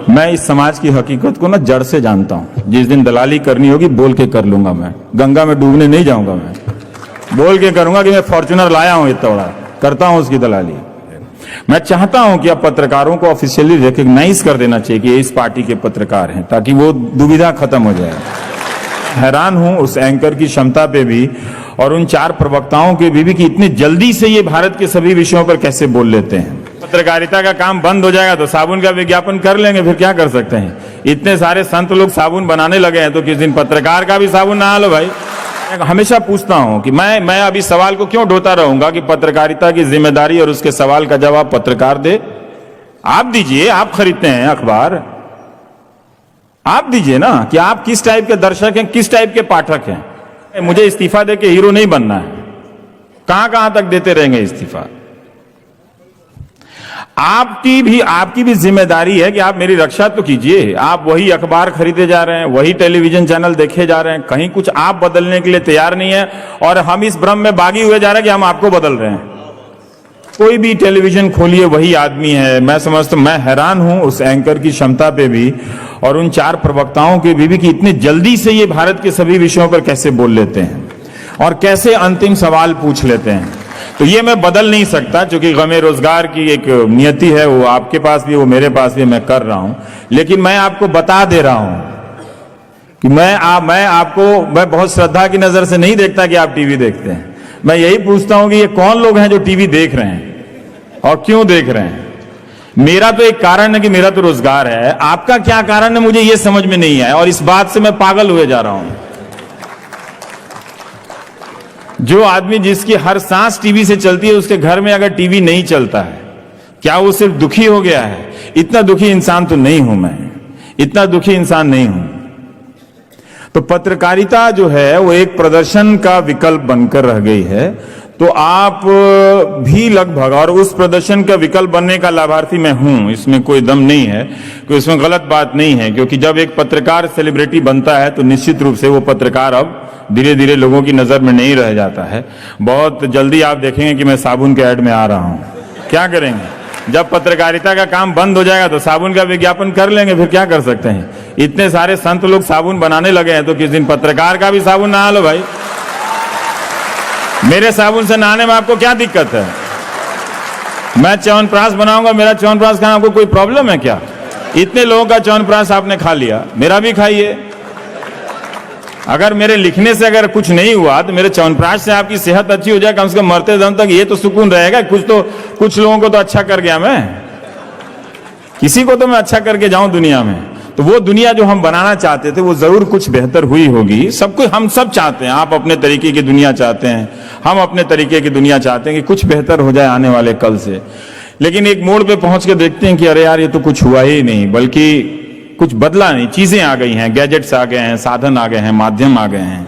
मैं इस समाज की हकीकत को ना जड़ से जानता हूं। जिस दिन दलाली करनी होगी बोल के कर लूंगा। मैं गंगा में डूबने नहीं जाऊंगा। मैं बोल के करूंगा कि मैं फॉर्च्यूनर लाया हूं, इतना बड़ा करता हूं उसकी दलाली। मैं चाहता हूं कि अब पत्रकारों को ऑफिशियली रिकॉग्नाइज कर देना चाहिए कि ये इस पार्टी के पत्रकार हैं, ताकि वो दुविधा खत्म हो जाए। हैरान हूं उस एंकर की क्षमता पे भी और उन 4 प्रवक्ताओं के भी कि इतनी जल्दी से ये भारत के सभी विषयों पर कैसे बोल लेते हैं। पत्रकारिता का काम बंद हो जाएगा तो साबुन का विज्ञापन कर लेंगे, फिर क्या कर सकते हैं। इतने सारे संत लोग साबुन बनाने लगे हैं तो किस दिन पत्रकार का भी साबुन ना लो भाई। हमेशा पूछता हूं कि मैं अभी सवाल को क्यों ढोता रहूंगा कि पत्रकारिता की जिम्मेदारी और उसके सवाल का जवाब पत्रकार दे। आप दीजिए, आप खरीदते हैं अखबार, आप दीजिए ना कि आप किस टाइप के दर्शक हैं, किस टाइप के पाठक हैं। मुझे इस्तीफा दे के हीरो नहीं बनना है। कहां कहां तक देते रहेंगे इस्तीफा। आपकी भी जिम्मेदारी है कि आप मेरी रक्षा तो कीजिए। आप वही अखबार खरीदे जा रहे हैं, वही टेलीविजन चैनल देखे जा रहे हैं, कहीं कुछ आप बदलने के लिए तैयार नहीं है और हम इस भ्रम में बागी हुए जा रहे हैं कि हम आपको बदल रहे हैं। कोई भी टेलीविजन खोलिए वही आदमी है। मैं समझता हूं, मैं हैरान हूं उस एंकर की क्षमता पे भी और उन 4 प्रवक्ताओं के भी कि इतनी जल्दी से ये भारत के सभी विषयों पर कैसे बोल लेते हैं और कैसे अंतिम सवाल पूछ लेते हैं। तो ये मैं बदल नहीं सकता, क्योंकि गमे रोजगार की एक नियति है, वो आपके पास भी, वो मेरे पास भी, मैं कर रहा हूं। लेकिन मैं आपको बता दे रहा हूं कि मैं बहुत श्रद्धा की नजर से नहीं देखता कि आप टीवी देखते हैं। मैं यही पूछता हूं कि ये कौन लोग हैं जो टीवी देख रहे हैं और क्यों देख रहे हैं। मेरा तो एक कारण है कि मेरा तो रोजगार है। आपका क्या कारण है मुझे ये समझ में नहीं आया और इस बात से मैं पागल हुए जा रहा हूं। जो आदमी जिसकी हर सांस टीवी से चलती है, उसके घर में अगर टीवी नहीं चलता है, क्या वो सिर्फ दुखी हो गया है? इतना दुखी इंसान तो नहीं हूं मैं, इतना दुखी इंसान नहीं हूं। तो पत्रकारिता जो है वो एक प्रदर्शन का विकल्प बनकर रह गई है। तो आप भी लगभग, और उस प्रदर्शन का विकल्प बनने का लाभार्थी मैं हूं, इसमें कोई दम नहीं है, कोई इसमें गलत बात नहीं है। क्योंकि जब एक पत्रकार सेलिब्रिटी बनता है तो निश्चित रूप से वो पत्रकार अब धीरे धीरे लोगों की नजर में नहीं रह जाता है। बहुत जल्दी आप देखेंगे कि मैं साबुन के ऐड में आ रहा हूं। क्या करेंगे, जब पत्रकारिता का काम बंद हो जाएगा तो साबुन का विज्ञापन कर लेंगे, फिर क्या कर सकते हैं। इतने सारे संत लोग साबुन बनाने लगे हैं तो किस दिन पत्रकार का भी साबुन नहा लो भाई। मेरे साबुन से नहाने में आपको क्या दिक्कत है? मैं च्यवनप्राश बनाऊंगा, मेरा च्यवनप्राश खाना आपको कोई प्रॉब्लम है क्या? इतने लोगों का च्यवनप्राश आपने खा लिया, मेरा भी खाइए। अगर मेरे लिखने से अगर कुछ नहीं हुआ तो मेरे च्यवनप्राश से आपकी सेहत अच्छी हो जाए, कम से कम मरते दम तक ये तो सुकून रहेगा। कुछ लोगों को तो अच्छा कर गया मैं, किसी को तो मैं अच्छा करके जाऊं दुनिया में। तो वो दुनिया जो हम बनाना चाहते थे वो जरूर कुछ बेहतर हुई होगी। सब कुछ हम सब चाहते हैं। आप अपने तरीके की दुनिया चाहते हैं, हम अपने तरीके की दुनिया चाहते हैं कि कुछ बेहतर हो जाए आने वाले कल से। लेकिन एक मोड़ पे पहुंच के देखते हैं कि अरे यार ये तो कुछ हुआ ही नहीं, बल्कि कुछ बदला नहीं। चीजें आ गई हैं, गैजेट्स आ गए हैं, साधन आ गए हैं, माध्यम आ गए हैं,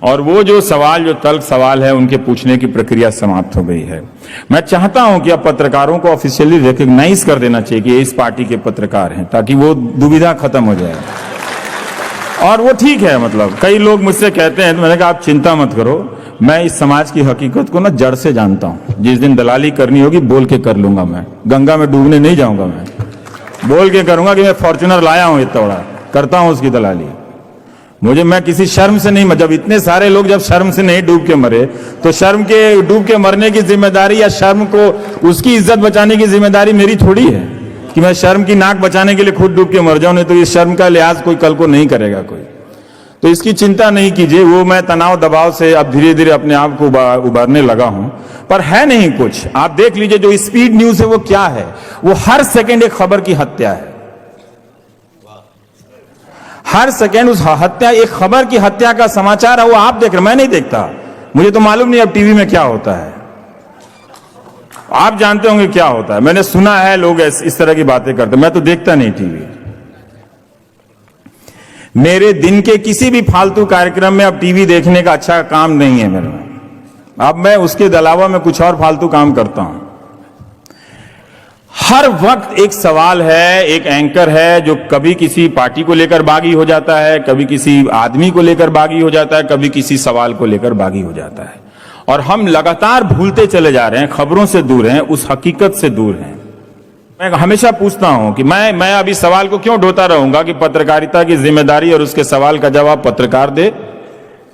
और वो जो तल्ख सवाल है उनके पूछने की प्रक्रिया समाप्त हो गई है। मैं चाहता हूं कि अब पत्रकारों को ऑफिशियली रिकॉग्नाइज कर देना चाहिए कि ये इस पार्टी के पत्रकार हैं, ताकि वो दुविधा खत्म हो जाए। और वो ठीक है, मतलब कई लोग मुझसे कहते हैं, तो मैंने कहा आप चिंता मत करो, मैं इस समाज की हकीकत को ना जड़ से जानता हूं। जिस दिन दलाली करनी होगी बोल के कर लूंगा। मैं गंगा में डूबने नहीं जाऊंगा। मैं बोल के करूंगा कि मैं फॉर्च्यूनर लाया हूं, इतना बड़ा करता हूं उसकी दलाली। मैं किसी शर्म से नहीं, जब इतने सारे लोग जब शर्म से नहीं डूब के मरे, तो शर्म के डूब के मरने की जिम्मेदारी या शर्म को उसकी इज्जत बचाने की जिम्मेदारी मेरी थोड़ी है कि मैं शर्म की नाक बचाने के लिए खुद डूब के मर जाऊं। नहीं तो इस शर्म का लिहाज कोई कल को नहीं करेगा कोई। तो इसकी चिंता नहीं कीजिए। वो मैं तनाव दबाव से अब धीरे धीरे अपने आप को उबारने लगा हूं, पर है नहीं कुछ। आप देख लीजिए जो स्पीड न्यूज है वो क्या है, वो हर सेकंड एक खबर की हत्या है। हर सेकंड उस हत्या, एक खबर की हत्या का समाचार है, वो आप देख रहे, मैं नहीं देखता। मुझे तो मालूम नहीं अब टीवी में क्या होता है। आप जानते होंगे क्या होता है, मैंने सुना है लोग इस तरह की बातें करते, मैं तो देखता नहीं टीवी। मेरे दिन के किसी भी फालतू कार्यक्रम में अब टीवी देखने का अच्छा काम नहीं है मेरे में। अब मैं उसके अलावा मैं कुछ और फालतू काम करता हूं। हर वक्त एक सवाल है, एक एंकर है जो कभी किसी पार्टी को लेकर बागी हो जाता है, कभी किसी आदमी को लेकर बागी हो जाता है, कभी किसी सवाल को लेकर बागी हो जाता है। और हम लगातार भूलते चले जा रहे हैं, खबरों से दूर हैं, उस हकीकत से दूर हैं। मैं हमेशा पूछता हूं कि मैं अभी सवाल को क्यों ढोता रहूंगा कि पत्रकारिता की जिम्मेदारी और उसके सवाल का जवाब पत्रकार दे।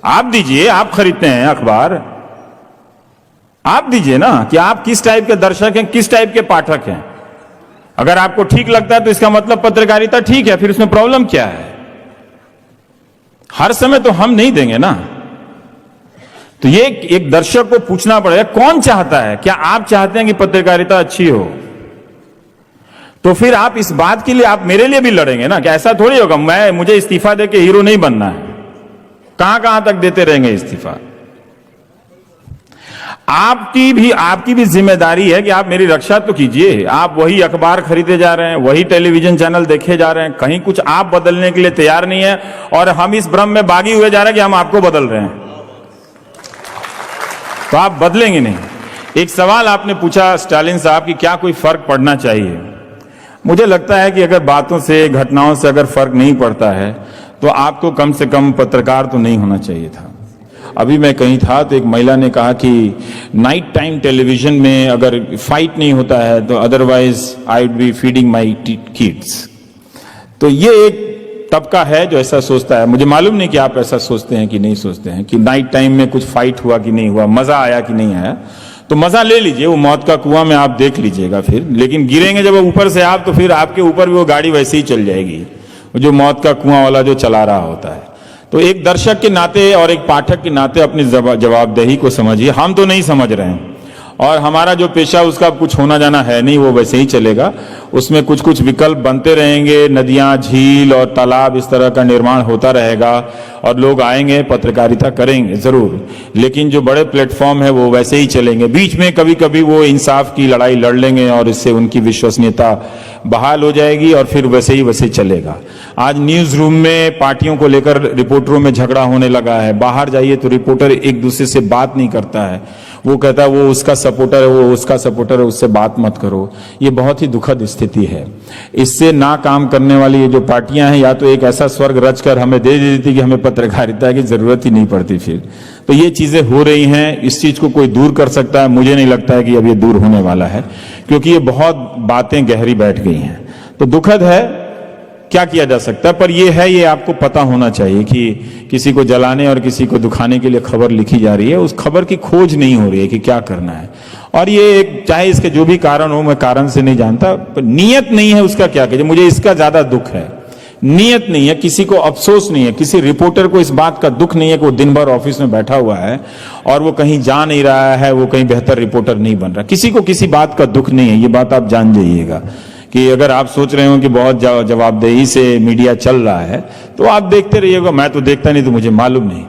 आप दीजिए, आप खरीदते हैं अखबार, आप दीजिए ना कि आप किस टाइप के दर्शक हैं, किस टाइप के पाठक हैं। अगर आपको ठीक लगता है तो इसका मतलब पत्रकारिता ठीक है, फिर उसमें प्रॉब्लम क्या है। हर समय तो हम नहीं देंगे ना। तो ये एक दर्शक को पूछना पड़ेगा कौन चाहता है, क्या आप चाहते हैं कि पत्रकारिता अच्छी हो, तो फिर आप इस बात के लिए आप मेरे लिए भी लड़ेंगे ना। क्या ऐसा थोड़ी होगा मुझे इस्तीफा देके हीरो नहीं बनना है। कहां कहां तक देते रहेंगे इस्तीफा। आपकी भी जिम्मेदारी है कि आप मेरी रक्षा तो कीजिए। आप वही अखबार खरीदे जा रहे हैं, वही टेलीविजन चैनल देखे जा रहे हैं, कहीं कुछ आप बदलने के लिए तैयार नहीं है और हम इस भ्रम में बागी हुए जा रहे हैं कि हम आपको बदल रहे हैं। तो आप बदलेंगे नहीं। एक सवाल आपने पूछा स्टालिन साहब कि क्या कोई फर्क पड़ना चाहिए। मुझे लगता है कि अगर बातों से, घटनाओं से अगर फर्क नहीं पड़ता है तो आपको कम से कम पत्रकार तो नहीं होना चाहिए था। अभी मैं कहीं था तो एक महिला ने कहा कि नाइट टाइम टेलीविजन में अगर फाइट नहीं होता है तो otherwise I would be feeding my kids. तो ये एक तबका है जो ऐसा सोचता है। मुझे मालूम नहीं कि आप ऐसा सोचते हैं कि नहीं सोचते हैं कि नाइट टाइम में कुछ फाइट हुआ कि नहीं हुआ, मजा आया कि नहीं आया। तो मजा ले लीजिए, वो मौत का कुआं में आप देख लीजिएगा फिर। लेकिन गिरेंगे जब ऊपर से आप तो फिर आपके ऊपर भी वो गाड़ी वैसे ही चल जाएगी, जो मौत का कुआं वाला जो चला रहा होता है। तो एक दर्शक के नाते और एक पाठक के नाते अपनी जवाबदेही को समझिए। हम तो नहीं समझ रहे हैं और हमारा जो पेशा उसका कुछ होना जाना है नहीं, वो वैसे ही चलेगा। उसमें कुछ कुछ विकल्प बनते रहेंगे, नदियां, झील और तालाब इस तरह का निर्माण होता रहेगा और लोग आएंगे, पत्रकारिता करेंगे जरूर, लेकिन जो बड़े प्लेटफॉर्म है वो वैसे ही चलेंगे। बीच में कभी कभी वो इंसाफ की लड़ाई लड़ लेंगे और इससे उनकी विश्वसनीयता बहाल हो जाएगी और फिर वैसे चलेगा। आज न्यूज रूम में पार्टियों को लेकर रिपोर्टरों में झगड़ा होने लगा है। बाहर जाइए तो रिपोर्टर एक दूसरे से बात नहीं करता है। वो कहता है वो उसका सपोर्टर है, वो उसका सपोर्टर है, उससे बात मत करो। ये बहुत ही दुखद स्थिति है। इससे ना काम करने वाली ये जो पार्टियां हैं, या तो एक ऐसा स्वर्ग रचकर हमें दे देती कि हमें पत्रकारिता की जरूरत ही नहीं पड़ती फिर। तो ये चीजें हो रही हैं। इस चीज को कोई दूर कर सकता है? मुझे नहीं लगता है कि अब ये दूर होने वाला है, क्योंकि ये बहुत बातें गहरी बैठ गई हैं। तो दुखद है, क्या किया जा सकता है। पर यह है, ये आपको पता होना चाहिए कि किसी को जलाने और किसी को दुखाने के लिए खबर लिखी जा रही है, उस खबर की खोज नहीं हो रही है कि क्या करना है। और ये चाहे इसके जो भी कारण हो, मैं कारण से नहीं जानता, पर नियत नहीं है उसका क्या कीजिए। मुझे इसका ज्यादा दुख है, नियत नहीं है, किसी को अफसोस नहीं है, किसी रिपोर्टर को इस बात का दुख नहीं है कि वो दिन भर ऑफिस में बैठा हुआ है और वो कहीं जा नहीं रहा है, वो कहीं बेहतर रिपोर्टर नहीं बन रहा। किसी को किसी बात का दुख नहीं है, ये बात आप जान जाइएगा। कि अगर आप सोच रहे हो कि बहुत जवाबदेही से मीडिया चल रहा है तो आप देखते रहिएगा। मैं तो देखता नहीं, तो मुझे मालूम नहीं।